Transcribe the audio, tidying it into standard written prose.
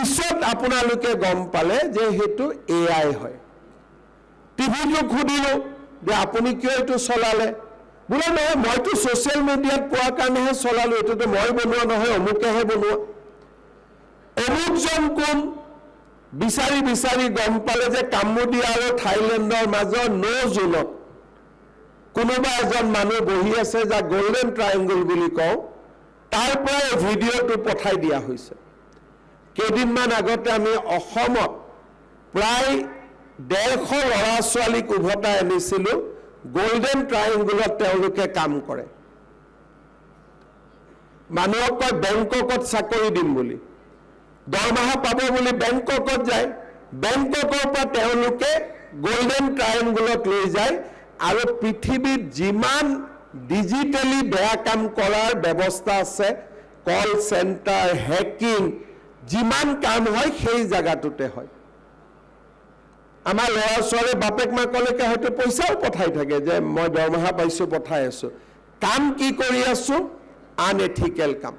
পিছত আপোনালোকে গম পালে যে হেতু এআই হয় টিভিটো খুদিলো যে আপুনি কিয় এটো চলালে বুলে নহয় মইতো সোশ্যাল মিডিয়াত পোৱা কাৰণেহে চলালো এটোতো মই বনোৱা নহয় অমুকেহে বনোৱা অমুকজন কোন বিচাৰি বিচাৰি গম পালে যে কাম্বোডিয়া আৰু থাইলেণ্ডৰ মাজৰ নো জোনত কোনোবা এজন মানুহ বহি আছে যা গোল্ডেন ট্ৰায়াঙ্গল বুলি কওঁ তাৰ পৰা ভিডিঅ'টো পঠাই দিয়া হৈছে কেইদিনমান আগতে আমি অসমত প্ৰায় 150 ল'ৰা ছোৱালীক উভতাই আনিছিলো গোল্ডেন ট্ৰায়াঙ্গলত তেওঁলোকে কাম কৰে মানুহক কয় বেংককত চাকৰি দিম বুলি দৰমহা পাব বুলি বেংককত যায় বেংককৰ পৰা তেওঁলোকে গোল্ডেন ট্ৰায়াঙ্গলত লৈ যায় আৰু পৃথিৱীত যিমান ডিজিটেলি বেয়া কাম কৰাৰ ব্যৱস্থা আছে কল চেণ্টাৰ হেকিং যিমান কাম হয় সেই জায়গাটোতে হয় আমাৰ ল'ৰা ছোৱালীৰ বাপেক মাকলৈকে হয়তো পইচাও পঠাই থাকে যে মই দৰমহা পাইছো পঠাই আছো কাম কি কৰি আছো আনএথিকেল কাম